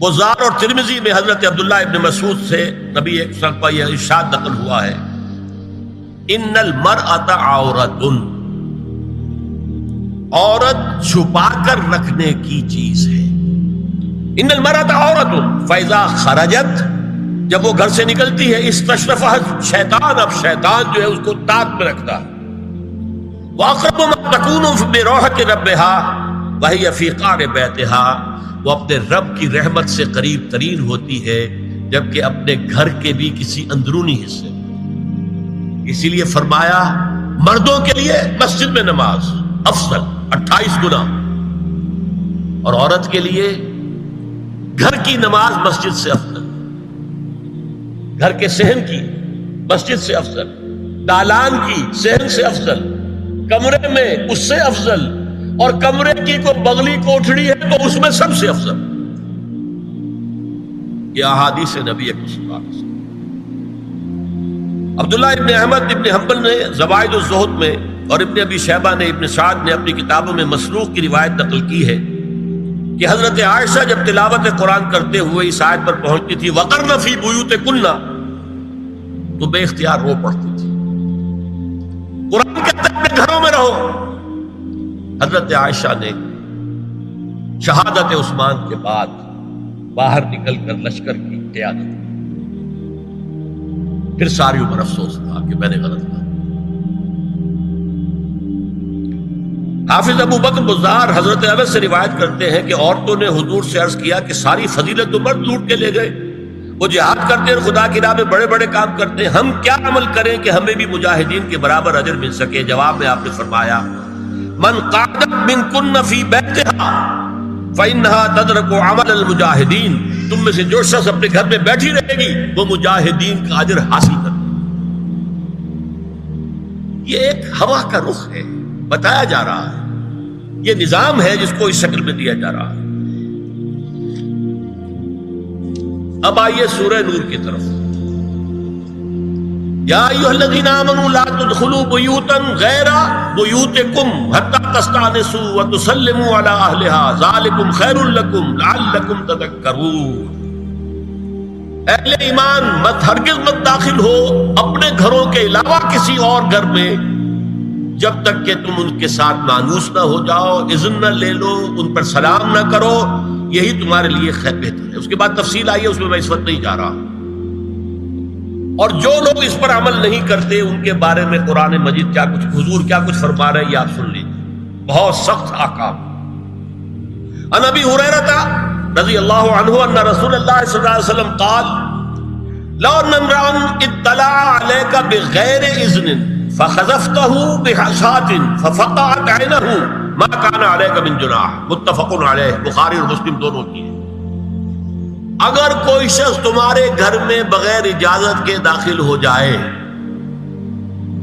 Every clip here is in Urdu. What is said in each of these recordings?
بزار اور ترمذی میں حضرت عبداللہ ابن مسعود سے نبی صلی اللہ علیہ وسلم کا یہ ارشاد نقل ہوا ہے، ان المرأۃ عورۃ، عورت چھپا کر رکھنے کی چیز ہے۔ ان المرأۃ عورۃ فاذا خرجت، جب وہ گھر سے نکلتی ہے، استشرفها شیطان، اب شیطان جو ہے اس کو تاک میں رکھتا ہے۔ واقرب ما تکون بروحۃ ربها وهي في قعر بیتها، وہ اپنے رب کی رحمت سے قریب ترین ہوتی ہے جبکہ اپنے گھر کے بھی کسی اندرونی حصے۔ اسی لیے فرمایا مردوں کے لیے مسجد میں نماز افضل 28 گنا، اور عورت کے لیے گھر کی نماز مسجد سے افضل، گھر کے صحن کی مسجد سے افضل، دالان کی صحن سے افضل، کمرے میں اس سے افضل، اور کمرے کی کوئی بغلی کوٹھڑی ہے تو اس میں سب سے افضل۔ یہ احادیث نبی اکرم صلی اللہ علیہ وسلم۔ عبداللہ ابن احمد ابن حنبل نے زوائد الزہد میں اور ابن ابی شیبہ نے ابن سعد نے اپنی کتابوں میں مسروق کی روایت نقل کی ہے کہ حضرت عائشہ جب تلاوت قرآن کرتے ہوئے اس آیت پر پہنچتی تھی وَقَرْنَ فِي بُيُوتِكُنَّ، تو بے اختیار رو پڑتی تھی۔ قرآن کہتا ہے اپنے گھروں میں رہو۔ حضرت عائشہ نے شہادت عثمان کے بعد باہر نکل کر لشکر کی قیادت کی، پھر ساری عمر افسوس تھا کہ میں نے غلط کہا۔ حافظ ابو بکر بزار حضرت انس سے روایت کرتے ہیں کہ عورتوں نے حضور سے عرض کیا کہ ساری فضیلت تو مرد لوٹ کے لے گئے، وہ جہاد کرتے ہیں، خدا کی راہ میں بڑے بڑے کام کرتے ہیں، ہم کیا عمل کریں کہ ہمیں بھی مجاہدین کے برابر اجر مل سکے؟ جواب میں آپ نے فرمایا من قعدت منکن فی بیتہا فإنہا تدرک عمل المجاہدین، تم میں سے جو شخص اپنے گھر میں بیٹھی رہے گی وہ مجاہدین کا اجر حاصل کرے۔ یہ ایک ہوا کا رخ ہے، بتایا جا رہا ہے، یہ نظام ہے جس کو اس شکل میں دیا جا رہا ہے۔ اب آئیے سورہ نور کی طرف۔ یا ایھا الذین آمنوا لا تدخلوا بیوتا غیر بیوتکم حتی تستأنسوا وتسلموا علی اہلہا ذالکم خیر لکم لعلکم تذکرون۔ اہل ایمان ہرگز مت داخل ہو اپنے گھروں کے علاوہ کسی اور گھر میں جب تک کہ تم ان کے ساتھ مانوس نہ ہو جاؤ، اذن نہ لے لو، ان پر سلام نہ کرو، یہی تمہارے لیے خیر بہتر ہے۔ اس کے بعد تفصیل آئی ہے، اس میں میں اس وقت نہیں جا رہا۔ اور جو لوگ اس پر عمل نہیں کرتے ان کے بارے میں قرآن مجید کیا کچھ، حضور کیا کچھ فرما رہے ہیں یہ آپ سن لیجیے، بہت سخت احکام۔ عن ابی ہریرہ رضی اللہ عنہ ان رسول اللہ صلی اللہ علیہ وسلم قال لو ان امرأ اطلع عليك بغیر اذن فخذفته بحشاة ففقعت عینه ما كان عليك من جناح، متفق علیہ، بخاری اور مسلم دونوں کی ہے۔ اگر کوئی شخص تمہارے گھر میں بغیر اجازت کے داخل ہو جائے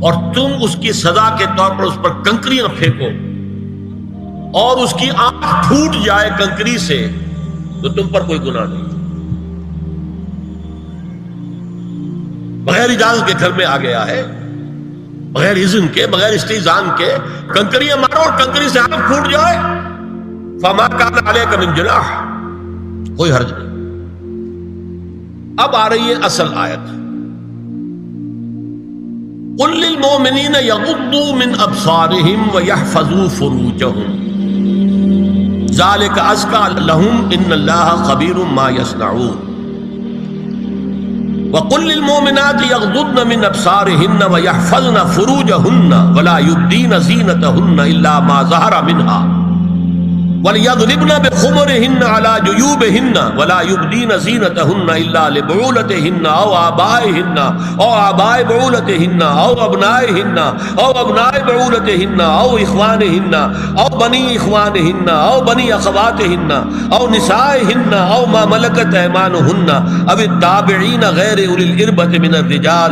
اور تم اس کی سزا کے طور پر اس پر کنکریاں پھینکو اور اس کی آنکھ پھوٹ جائے کنکری سے تو تم پر کوئی گناہ نہیں۔ بغیر اجازت کے گھر میں آ گیا ہے، بغیر اذن کے، بغیر استئذان کے کنکریاں مارو اور کنکری سے آنکھ پھوٹ جائے، فما کان علیک من جناح، کوئی حرج نہیں۔ اب آ رہی ہے اصل آیت، قل للمؤمنین یغضوا من ابصارهم ویحفظوا فروجهم ذلک ازکی لهم ان اللہ خبیر ما یصنعون وقل للمؤمنات یغضضن من ابصارهن ویحفظن فروجهن ولا یبدین زینتهن الا ما ظہر منها وَلْيَضْرِبْنَ بِخُمُرِهِنَّ عَلَى جُيُوبِهِنَّ وَلَا يُبْدِينَ زِينَتَهُنَّ إِلَّا لِبُعُولَتِهِنَّ أَوْ آبَائِهِنَّ أَوْ آبَاءِ بُعُولَتِهِنَّ أَوْ أَبْنَائِهِنَّ أَوْ أَبْنَاءِ بُعُولَتِهِنَّ أَوْ إِخْوَانِهِنَّ أَوْ بَنِي إِخْوَانِهِنَّ أَوْ بَنِي أَخَوَاتِهِنَّ أَوْ نِسَائِهِنَّ أَوْ مَا مَلَكَتْ أَيْمَانُهُنَّ أَوِ التَّابِعِينَ غَيْرِ أُولِي الْإِرْبَةِ مِنَ الرِّجَالِ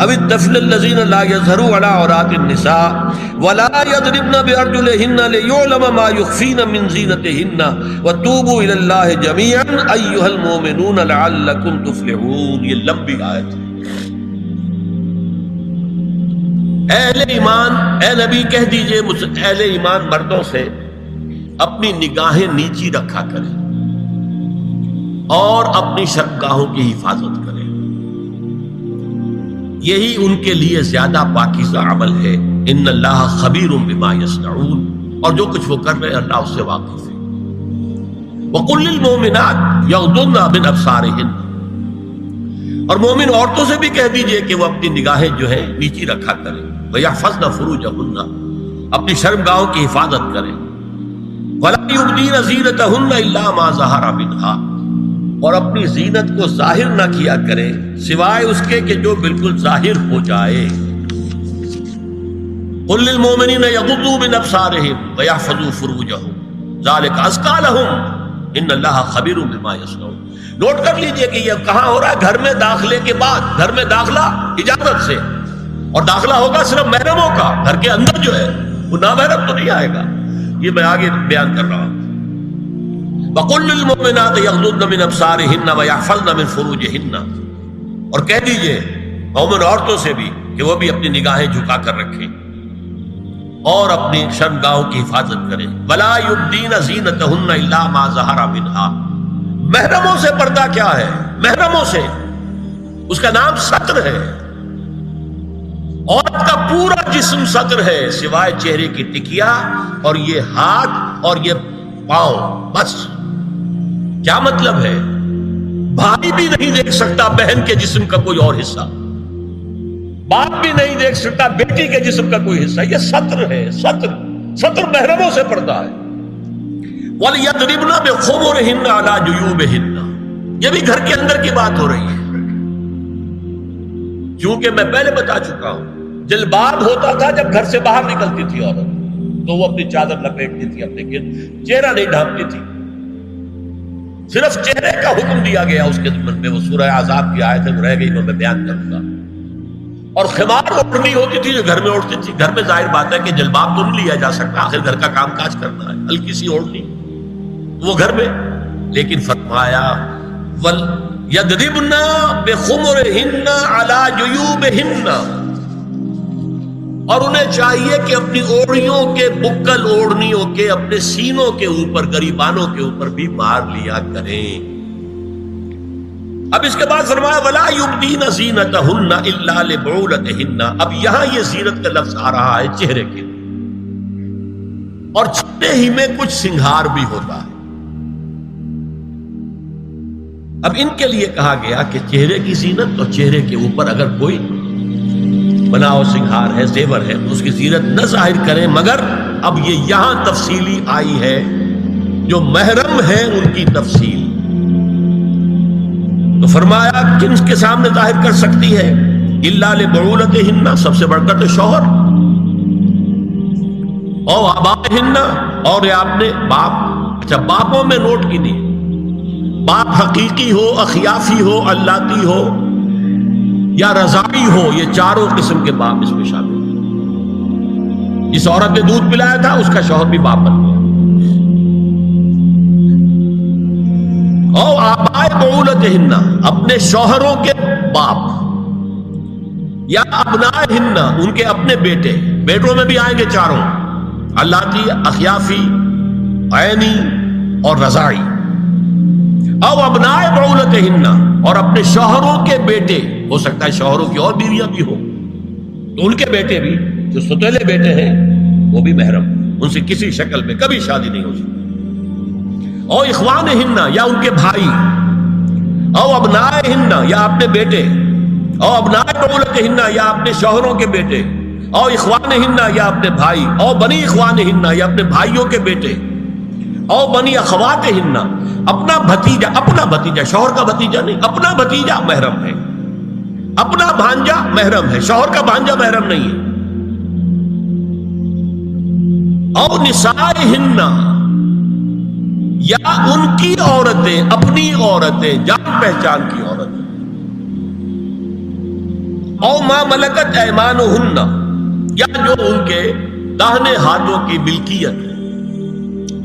أَوِ الطَّفْلِ الَّذِينَ لَا يَظْهَرُوا عَلَى عَوْرَاتِ النِّسَاءِ وَلَا يَضْرِبْنَ بِأَرْجُلِهِنَّ لِيُعْلَمَ مَا يُخْفِينَ مِنْ زینتہن وتوبوا الی اللہ جميعا ایھا المؤمنون لعلکم تفلحون۔ یہ لمبی آیت ہے۔ اہل ایمان، اے نبی کہہ دیجئے اہل ایمان مردوں سے اپنی نگاہیں نیچی رکھا کریں اور اپنی شرمگاہوں کی حفاظت کریں، یہی ان کے لیے زیادہ پاکیزہ عمل ہے۔ ان اللہ خبیر بما یصنعون، اور جو کچھ وہ کر رہے ہیں اللہ اس سے واقف ہے۔ وَقُلْ لِلْمُؤْمِنَاتِ يَغْضُضْنَ مِنْ أَبْصَارِهِنَّ، اور مومن عورتوں سے بھی کہہ دیجئے کہ وہ اپنی نگاہیں جو ہے نیچی رکھا کریں، وَيَحْفَظْنَ فُرُوجَهُنَّ، اپنی شرمگاہوں کی حفاظت کریں، وَلَا يُبْدِينَ زِينَتَهُنَّ إِلَّا مَا ظَهَرَ مِنْهَا، اور اپنی زینت کو ظاہر نہ کیا کریں سوائے اس کے کہ جو بالکل ظاہر ہو جائے۔ قُلْ لِلْمُؤْمِنِينَ يَغُضُّوا مِنْ أَبْصَارِهِمْ وَيَحْفَظُوا فُرُوجَهُمْ ذَلِكَ أَزْكَىٰ لَهُمْ إِنَّ اللَّهَ خَبِيرٌ بِمَا يَصْنَعُونَ۔ نوٹ کر لیجئے کہ یہ کہاں ہو رہا ہے؟ گھر میں داخلے کے بعد۔ گھر میں داخلہ اجازت سے، اور داخلہ ہوگا صرف محرموں کا، گھر کے اندر جو ہے وہ نامحرم تو نہیں آئے گا۔ یہ میں آگے بیان کر رہا ہوں۔ وَقُلْ لِلْمُؤْمِنَاتِ يَغْضُضْنَ مِنْ أَبْصَارِهِنَّ وَيَحْفَظْنَ مِنْ فُرُوجِهِنَّ، اور کہہ دیجئے مومن عورتوں سے بھی کہ وہ بھی اپنی نگاہیں جھکا کر رکھیں اور اپنی شرمگاہوں کی حفاظت کریں۔ وَلَا يُبْدِينَ زِينَتَهُنَّ إِلَّا مَا ظَهَرَ مِنْهَا، محرموں سے پردہ کیا ہے؟ محرموں سے اس کا نام ستر ہے۔ عورت کا پورا جسم ستر ہے سوائے چہرے کی ٹکیا اور یہ ہاتھ اور یہ پاؤں، بس۔ کیا مطلب ہے؟ بھائی بھی نہیں دیکھ سکتا بہن کے جسم کا کوئی اور حصہ، باپ بھی نہیں دیکھ سکتا بیٹی کے جسم کا کوئی حصہ۔ یہ ستر ہے، ستر محرموں سے پردہ ہے۔ وَلْيَضْرِبْنَ بِخُمُرِهِنَّ عَلَىٰ جُيُوبِهِنَّ، یہ بھی گھر کے اندر کی بات ہو رہی ہے، کیونکہ میں پہلے بتا چکا ہوں جلباب ہوتا تھا جب گھر سے باہر نکلتی تھی عورت، تو وہ اپنی چادر لپیٹتی تھی اپنے گرد، چہرہ نہیں ڈھانپتی تھی، صرف چہرے کا حکم دیا گیا اس کے ضمن میں۔ وہ سورہ احزاب کی آیت ہے، وہ رہ گئی، میں بیان کروں گا۔ اور خمار اوڑھنی ہوتی تھی جو گھر میں اوڑھتی تھی۔ گھر میں ظاہر بات ہے کہ جلباب تو نہیں لیا جا سکتا، آخر گھر کا کام کاج کرنا ہے، ہلکی سی اوڑھنی وہ گھر میں، لیکن فرمایا وَلْيَضْرِبْنَ بِخُمُرِهِنَّ عَلَىٰ جُيُوبِهِنَّ، اور انہیں چاہیے کہ اپنی اوڑھیوں کے، بکل اوڑھنیوں کے اپنے سینوں کے اوپر، گریبانوں کے اوپر بھی مار لیا کریں۔ اب اس کے بعد فرمایا وَلَا يُبْدِينَ زِينَتَهُنَّ إِلَّا لِبُعُولَتِهِنَّ، اب یہاں یہ زینت کا لفظ آ رہا ہے چہرے کے، اور چہرے ہی میں کچھ سنگھار بھی ہوتا ہے۔ اب ان کے لیے کہا گیا کہ چہرے کی زینت، اور چہرے کے اوپر اگر کوئی بناؤ سنگھار ہے، زیور ہے، تو اس کی زینت نہ ظاہر کریں، مگر اب یہ یہاں تفصیلی آئی ہے، جو محرم ہے ان کی تفصیل۔ تو فرمایا کن کے سامنے ظاہر کر سکتی ہے؟ الا لبعولتہن، سب سے بڑھ کر تو شوہر، او آبائہن، اور یہ آپ نے باپ۔ اچھا، باپوں میں نوٹ کی نہیں، باپ حقیقی ہو، اخیافی ہو، اللاتی ہو یا رضاعی ہو، یہ چاروں قسم کے باپ اس میں شامل ہیں۔ جس عورت نے دودھ پلایا تھا اس کا شوہر بھی باپ بن گیا۔ او آبائے بعولتہن، اپنے شوہروں کے باپ، یا ابنائہن، ان کے اپنے بیٹے، بیٹوں میں بھی آئیں گے چاروں، اللاتی، اخیافی، عینی اور رضاعی۔ او ابنائے بعولتہن، اور اپنے شوہروں کے بیٹے، ہو سکتا ہے شوہروں کی اور بیویاں بھی ہوں، تو ان کے بیٹے بھی، جو ستیلے بیٹے ہیں وہ بھی محرم، ان سے کسی شکل میں کبھی شادی نہیں ہو سکتی۔ او اخوانہن، یا ان کے بھائی، او ابنائہن، یا اپنے بیٹے، او ابنائے بعولتہن، یا اپنے شوہروں کے بیٹے، او اخوانہن، یا اپنے بھائی، او بنی اخوانہن، یا اپنے بھائیوں کے بیٹے، او بنی اخواتہن، اپنا بھتیجا، شوہر کا بھتیجا نہیں، اپنا بھتیجا محرم ہے، اپنا بھانجا محرم ہے، شوہر کا بھانجا محرم نہیں ہے۔ او نسائہن، یا ان کی عورتیں، اپنی عورتیں، جان پہچان کی عورتیں۔ او ما ملکت ایمانہن، یا جو ان کے داہنے ہاتھوں کی ملکیت ہے،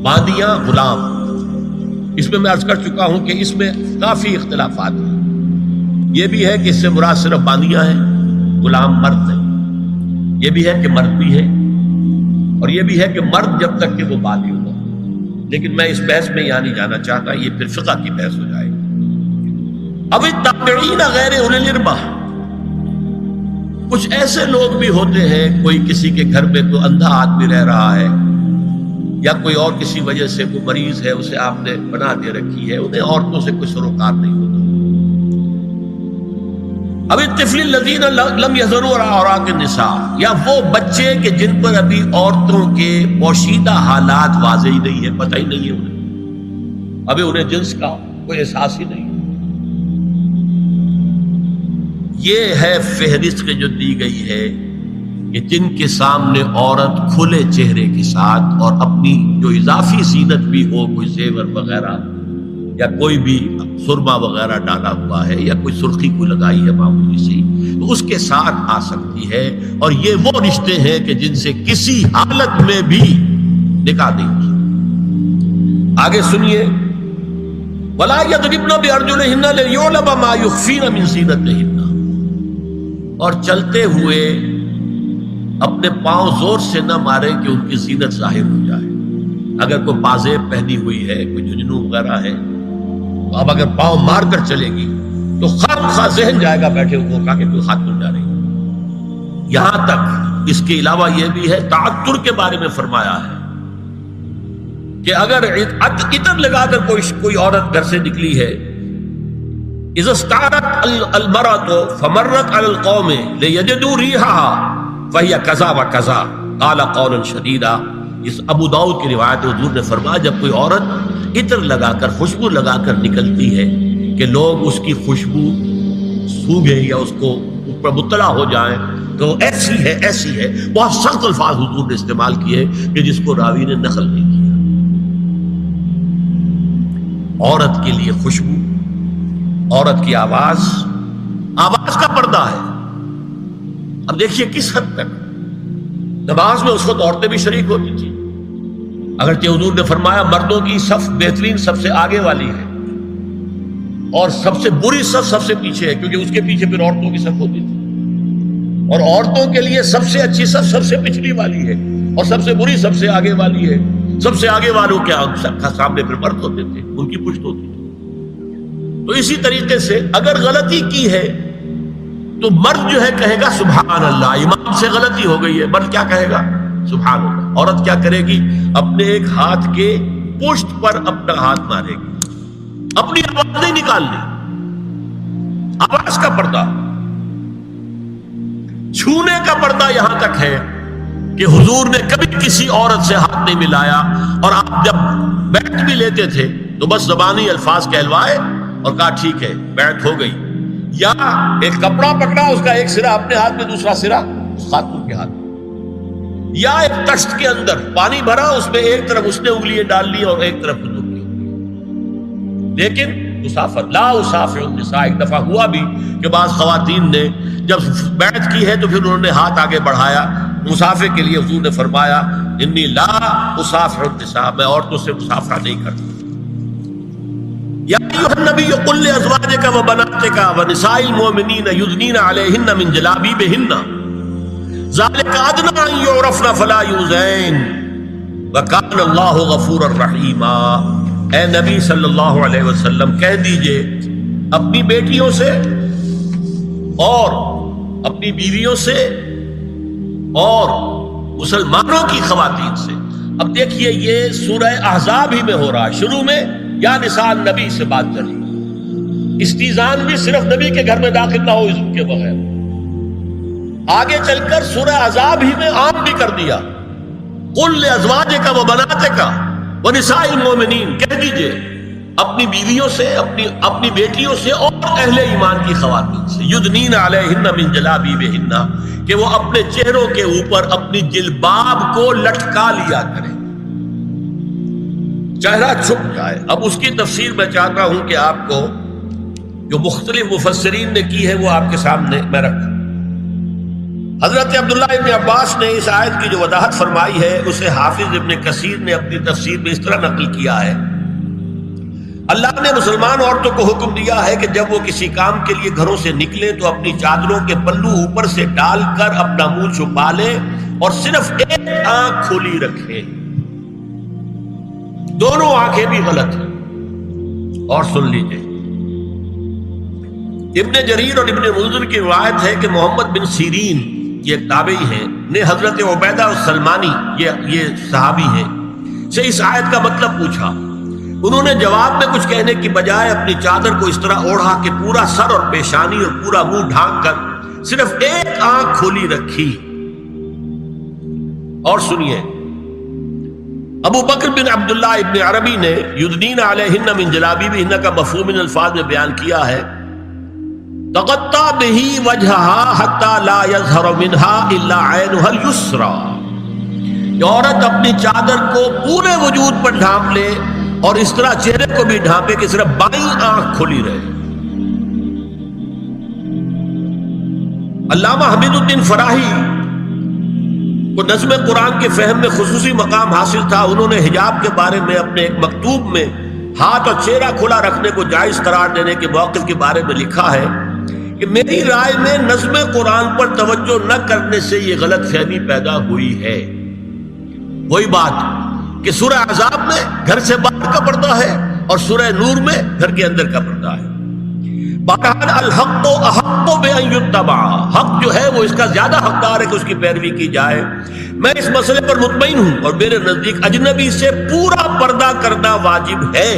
باندیاں، غلام۔ اس میں عرض کر چکا ہوں کہ اس میں کافی اختلافات ہیں۔ یہ بھی ہے کہ اس سے مراد صرف باندیاں ہیں، غلام مرد نہیں، یہ بھی ہے کہ مرد بھی ہے، اور یہ بھی ہے کہ مرد جب تک کہ وہ بالغ ہو۔ لیکن میں اس بحث میں یہاں نہیں جانا چاہتا، یہ پھر فقہ کی بحث ہو جائے گی۔ اب التابعین غیر اولی الاربہ، کچھ ایسے لوگ بھی ہوتے ہیں، کوئی کسی کے گھر میں کوئی اندھا آدمی رہ رہا ہے یا کوئی اور کسی وجہ سے کوئی مریض ہے، اسے آپ نے بنا دے رکھی ہے، انہیں عورتوں سے کوئی سروکار نہیں ہوتا۔ اب الطفل الذین لم یظہروا علی عورات النساء، یا وہ بچے کہ جن پر ابھی عورتوں کے پوشیدہ حالات واضح ہی نہیں ہے، پتہ ہی نہیں ہے انہیں، ابھی انہیں جنس کا کوئی احساس ہی نہیں۔ یہ ہے فہرست جو دی گئی ہے کہ جن کے سامنے عورت کھلے چہرے کے ساتھ اور اپنی جو اضافی زینت بھی ہو، کوئی زیور وغیرہ یا کوئی بھی سرما وغیرہ ڈالا ہوا ہے یا کوئی سرخی کو لگائی ہے معمولی سی، تو اس کے ساتھ آ سکتی ہے، اور یہ وہ رشتے ہیں کہ جن سے کسی حالت میں بھی نکاح نہیں ہو سکتا۔ آگے سنیے، وَلَا يَضْرِبْنَ بِأَرْجُلِهِنَّ لِيُعْلَمَ مَا يُخْفِينَ مِنْ زِينَتِهِنَّ، اور چلتے ہوئے اپنے پاؤں زور سے نہ مارے کہ ان کی زینت ظاہر ہو جائے۔ اگر کوئی پازیب پہنی ہوئی ہے، کوئی جھنجھنو وغیرہ ہے، تو اب اگر پاؤں مار کر چلے گی تو خواہ ذہن جائے گا بیٹھے ہوئے کا کہ کوئی ہاتھ دھل جا رہی۔ یہاں تک اس کے علاوہ یہ بھی ہے، تعطر کے بارے میں فرمایا ہے کہ اگر عطر لگا کر کوئی عورت گھر سے نکلی ہے، اذا استعارت المرأة فمرت على القوم ليجدوا ريحها فهي كذا وكذا قال قولا شديدا۔ اس ابو داؤد کی روایت حضور نے فرمایا، جب کوئی عورت عطر لگا کر، خوشبو لگا کر نکلتی ہے کہ لوگ اس کی خوشبو سونگیں یا اس کو اوپر مطلع ہو جائیں تو ایسی ہے ایسی ہے، بہت سخت الفاظ حضور نے استعمال کیے کہ جس کو راوی نے نقل نہیں کیا۔ عورت کے لیے خوشبو، عورت کی آواز کا پردہ ہے۔ اب دیکھیے کس حد تک نماز میں اس وقت عورتیں بھی شریک ہوتی تھی، اگرچہ حضور نے فرمایا مردوں کی صف بہترین سب سے آگے والی ہے اور سب سے بری صف سب سے پیچھے ہے، کیونکہ اس کے پیچھے پھر عورتوں کی صف ہوتی تھی، اور عورتوں کے لیے سب سے اچھی صف سب سے پچھلی والی ہے اور سب سے بری سب سے آگے والی ہے۔ سب سے آگے والوں کے سامنے پھر مرد ہوتے تھے، ان کی پشت ہوتی تھی۔ تو اسی طریقے سے اگر غلطی کی ہے تو مرد جو ہے کہے گا سبحان اللہ، امام سے غلطی ہو گئی ہے، مرد کیا کہے گا؟ سبحان اللہ۔ عورت کیا کرے گی؟ اپنے ایک ہاتھ کے پشت پر اپنا ہاتھ مارے گی، اپنی آواز نہیں نکالنی، آواز کا پردہ، چھونے کا پردہ یہاں تک ہے کہ حضور نے کبھی کسی عورت سے ہاتھ نہیں ملایا، اور آپ جب بیعت بھی لیتے تھے تو بس زبانی الفاظ کہلوائے اور کہا ٹھیک ہے بیعت ہو گئی، یا ایک کپڑا پکڑا، اس کا ایک سرا اپنے ہاتھ میں دوسرا سرا اس خاتون کے ہاتھ میں، یا ایک تشت کے اندر پانی بھرا، اس میں ایک طرف اس نے انگلیاں ڈال لی اور ایک طرف حضور کی انگلیاں۔ لیکن مسافر لا اسافر النساء، ایک دفعہ ہوا بھی کہ بعض خواتین نے جب بیعت کی ہے تو پھر انہوں نے ہاتھ آگے بڑھایا مسافر کے لیے، حضور نے فرمایا انی لا اسافر النساء، میں عورتوں سے مسافرہ نہیں کرتا۔ یا ایھا النبی قل لازواجک وبناتک ونساء المؤمنین یدنین علیہن من جلابیبہن ذلک ادنی ان یعرفن فلا یؤذین وکان اللہ غفورا رحیما۔ اے نبی صلی اللہ علیہ وسلم کہہ دیجئے اپنی بیٹیوں سے اور اپنی بیویوں سے اور مسلمانوں کی خواتین سے۔ اب دیکھیے یہ سورہ احزاب ہی میں ہو رہا ہے، شروع میں یا نساء نبی سے بات چلی، استیزان بھی صرف نبی کے گھر میں داخل نہ ہو اذن کے بغیر، آگے چل کر سورہ احزاب ہی میں عام بھی کر دیا، قل لازواجک وبناتک ونساء المؤمنین، کہہ دیجئے اپنی بیویوں سے، اپنی بیٹیوں سے اور اہل ایمان کی خواتین سے، یدنین علیہن من جلابیبہن، کہ وہ اپنے چہروں کے اوپر اپنی جلباب کو لٹکا لیا کریں، چہرہ چھپ جائے۔ اب اس کی تفسیر میں چاہتا ہوں کہ آپ کو جو مختلف مفسرین نے کی ہے وہ آپ کے سامنے میں رکھوں۔ حضرت عبداللہ ابن عباس نے اس آیت کی جو وضاحت فرمائی ہے اسے حافظ ابن کثیر نے اپنی تفسیر میں اس طرح نقل کیا ہے، اللہ نے مسلمان عورتوں کو حکم دیا ہے کہ جب وہ کسی کام کے لیے گھروں سے نکلیں تو اپنی چادروں کے پلو اوپر سے ڈال کر اپنا منہ چھپا لیں اور صرف ایک آنکھ کھلی رکھیں، دونوں آنکھیں بھی غلط ہیں۔ اور سن لیجئے ابن جریر اور ابن منذر کی روایت ہے کہ محمد بن سیرین یہ ایک تابعی ہے نے حضرت عبیدہ السلمانی یہ صحابی ہے سے اس آیت کا مطلب پوچھا. انہوں نے جواب میں کچھ کہنے کی بجائے اپنی چادر کو اس طرح اوڑھا کہ پورا سر اور پیشانی اور پورا منہ ڈھانک کر صرف ایک آنکھ کھولی رکھی. اور سنیے ابو بکر بن عبداللہ ابن عربی نے یدنین علیہن من جلابیبہن کا مفہوم ان الفاظ میں بیان کیا ہے تغطى به وجهها حتى لا يظهر منها الا عينها اليسرى. عورت اپنی چادر کو پورے وجود پر ڈھانپ لے اور اس طرح چہرے کو بھی ڈھانپے کہ صرف بائیں آنکھ کھلی رہے. علامہ حمید الدین فراہی کو نظم قرآن کے فہم میں خصوصی مقام حاصل تھا. انہوں نے حجاب کے بارے میں اپنے ایک مکتوب میں ہاتھ اور چہرہ کھلا رکھنے کو جائز قرار دینے کے موقف کے بارے میں لکھا ہے کہ میری رائے میں نظم قرآن پر توجہ نہ کرنے سے یہ غلط فہمی پیدا ہوئی ہے. وہی بات کہ سورہ احزاب میں گھر سے باہر کا پردہ ہے اور سورہ نور میں گھر کے اندر کا پردہ ہے. بہرحال الحق احق بان یتبع، حق جو ہے وہ اس کا زیادہ حقدار ہے کہ اس کی پیروی کی جائے. میں اس مسئلے پر مطمئن ہوں اور میرے نزدیک اجنبی سے پورا پردہ کرنا واجب ہے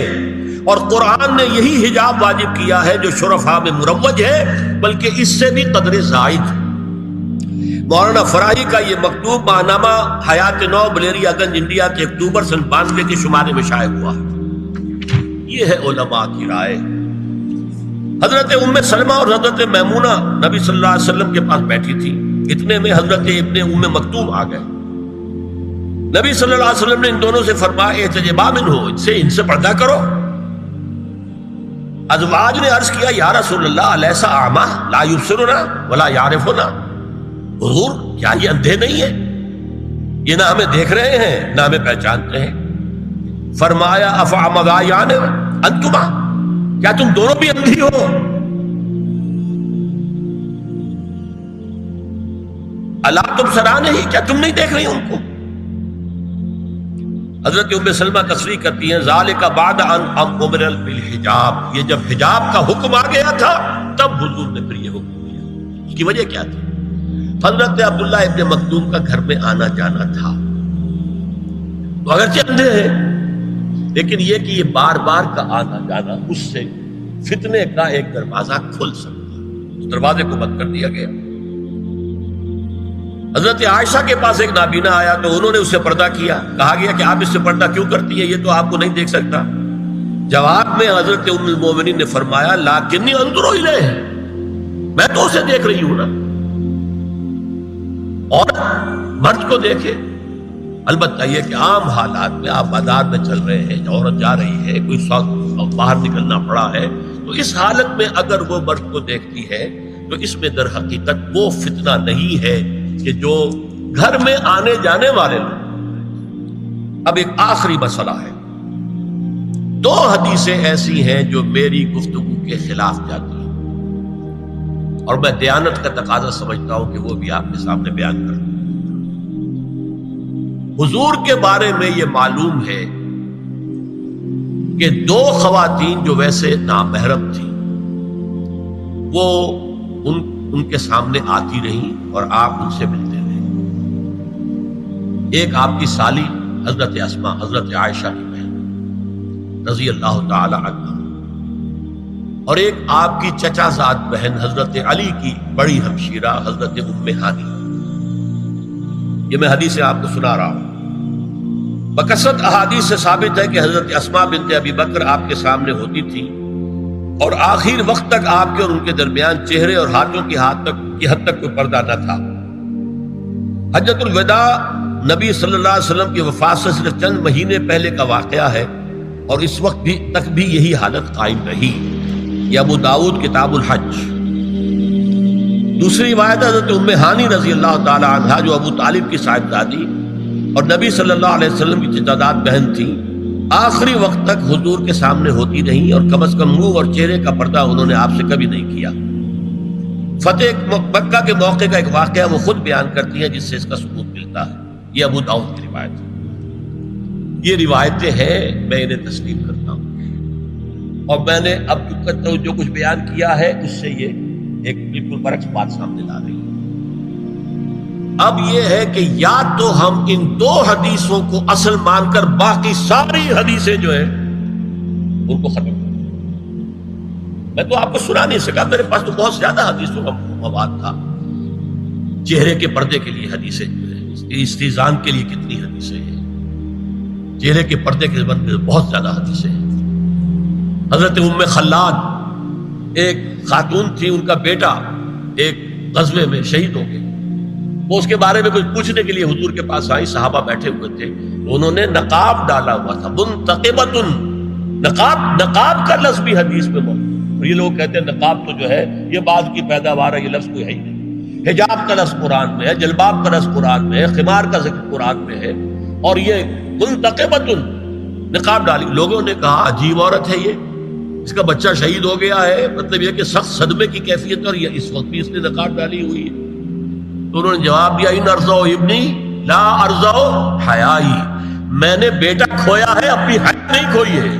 اور قرآن نے یہی حجاب واجب کیا ہے جو شرفاء میں مروج ہے بلکہ اس سے بھی قدر زائد. مولانا فراہی کا یہ مکتوب ماہنامہ حیات نو بلیریا گنج انڈیا کے اکتوبر سن 92 کے شمارے میں شائع ہوا. یہ ہے علماء کی رائے. حضرت ام سلمہ اور حضرت میمونہ نبی صلی اللہ علیہ وسلم کے پاس بیٹھی تھی. اتنے میں حضرت ابن ام مکتوم آ گئے. نبی صلی اللہ علیہ وسلم نے ان دونوں سے فرمایا احتجبا منہ، ان سے پردہ کرو. ازواج نے عرض کیا یا رسول اللہ الیس اعمی لا یبصرنا ولا یعرفنا، حضور کیا یہ اندھے نہیں ہیں؟ یہ نہ ہمیں دیکھ رہے ہیں نہ ہمیں پہچانتے ہیں. فرمایا افعمغایان انتما، کیا تم دونوں بھی اندھی ہو؟ الا تبصران ہی، کیا تم نہیں دیکھ رہی ان کو؟ حضرت ام سلمہ تصریح کرتی ہیں ذالک بعد ان امر بالحجاب، یہ جب حجاب کا حکم آ گیا تھا تب حضور نے پھر یہ حکم دیا. اس کی وجہ کیا تھی؟ حضرت عبداللہ ابن مکتوم کا گھر میں آنا جانا تھا. تو اگرچہ اندھے ہیں لیکن یہ کہ یہ بار بار کا آنا جانا اس سے فتنے کا ایک دروازہ کھل سکتا. اس دروازے کو بند کر دیا گیا. حضرت عائشہ کے پاس ایک نابینا آیا تو انہوں نے اس سے پردہ کیا. کہا گیا کہ آپ اس سے پردہ کیوں کرتی ہیں، یہ تو آپ کو نہیں دیکھ سکتا. جواب میں حضرت ام المومنین نے فرمایا لاکنی انظر الیہ، میں تو اسے دیکھ رہی ہوں نا. اور مرد کو دیکھے. البتہ یہ کہ عام حالات میں آپ بازار میں چل رہے ہیں، عورت جا رہی ہے، کوئی ساتھ باہر نکلنا پڑا ہے، تو اس حالت میں اگر وہ مرد کو دیکھتی ہے تو اس میں در حقیقت وہ فتنہ نہیں ہے کہ جو گھر میں آنے جانے والے لوگ. اب ایک آخری مسئلہ ہے. 2 حدیثیں ایسی ہیں جو میری گفتگو کے خلاف جاتی ہیں اور میں دیانت کا تقاضا سمجھتا ہوں کہ وہ بھی آپ کے سامنے بیان کروں. حضور کے بارے میں یہ معلوم ہے کہ 2 خواتین جو ویسے نامحرم تھیں وہ ان کے سامنے آتی رہیں اور آپ ان سے ملتے رہے. ایک آپ کی سالی حضرت اسماء، حضرت عائشہ کی بہن رضی اللہ تعالی عنہ، اور ایک آپ کی چچا زاد بہن حضرت علی کی بڑی ہمشیرہ حضرت ام ہانی. یہ میں حدیث آپ کو سنا رہا ہوں. بکثرت احادیث سے ثابت ہے کہ حضرت اسماء بنت ابی بکر آپ کے سامنے ہوتی تھی اور آخر وقت تک آپ کے اور ان کے درمیان چہرے اور ہاتھوں کی حد تک کوئی پردہ نہ تھا. حجۃ الوداع نبی صلی اللہ علیہ وسلم کی وفات سے صرف چند مہینے پہلے کا واقعہ ہے اور اس وقت تک بھی یہی حالت قائم رہی. یہ ابو داؤد کتاب الحج. دوسری روایت حضرت ام ہانی رضی اللہ تعالی عنہا جو ابو طالب کی صاحبزادی اور نبی صلی اللہ علیہ وسلم کی چچا بہن تھی، آخری وقت تک حضور کے سامنے ہوتی رہیں اور کم از کم منہ اور چہرے کا پردہ انہوں نے آپ سے کبھی نہیں کیا. فتح مکہ کے موقع کا ایک واقعہ وہ خود بیان کرتی ہیں جس سے اس کا ثبوت ملتا ہے. یہ ابو داؤد کی روایت ہے. یہ روایتیں ہیں، میں انہیں تسلیم کرتا ہوں اور میں نے اب جو کچھ بیان کیا ہے اس سے یہ ایک بالکل برعکس بات سامنے لا رہی ہے۔ اب یہ ہے کہ یا تو ہم ان دو حدیثوں کو اصل مان کر باقی ساری حدیثیں جو ہیں ان کو ختم کر دیں۔ میں تو آپ کو سنا نہیں سکا، میرے پاس تو بہت زیادہ حدیثوں کا مواد تھا۔ چہرے کے پردے کے لیے حدیثیں جو ہے، استیزان کے لیے کتنی حدیثیں ہیں، چہرے کے پردے کے بارے میں بہت زیادہ حدیثیں ہیں۔ حضرت ام خلاد ایک خاتون تھی، ان کا بیٹا ایک غزوے میں شہید ہو گیا، وہ اس کے بارے میں کچھ پوچھنے کے لیے حضور کے پاس آئی، صحابہ بیٹھے ہوئے تھے، انہوں نے نقاب ڈالا ہوا تھا، منتقبۃ، نقاب کا لفظ بھی حدیث میں موجود ہے۔ اور یہ لوگ کہتے ہیں نقاب تو جو ہے یہ بعد کی پیداوار ہے، یہ لفظ کوئی ہے ہی نہیں۔ حجاب کا لفظ قرآن میں ہے، جلباب کا لفظ قرآن میں ہے، خمار کا ذکر قرآن میں ہے، اور یہ منتقبۃ نقاب ڈالی۔ لوگوں نے کہا عجیب عورت ہے یہ، اس کا بچہ شہید ہو گیا ہے، مطلب یہ کہ سخت صدمے کی کیفیت، اور یہ اس وقت بھی اس نے نقاب ڈالی ہوئی ہے۔ تو انہوں نے جواب دیا ان ارزو ابنی لا ارزو حیائی، میں نے بیٹا کھویا ہے، اپنی حیا نہیں کھوئی ہے۔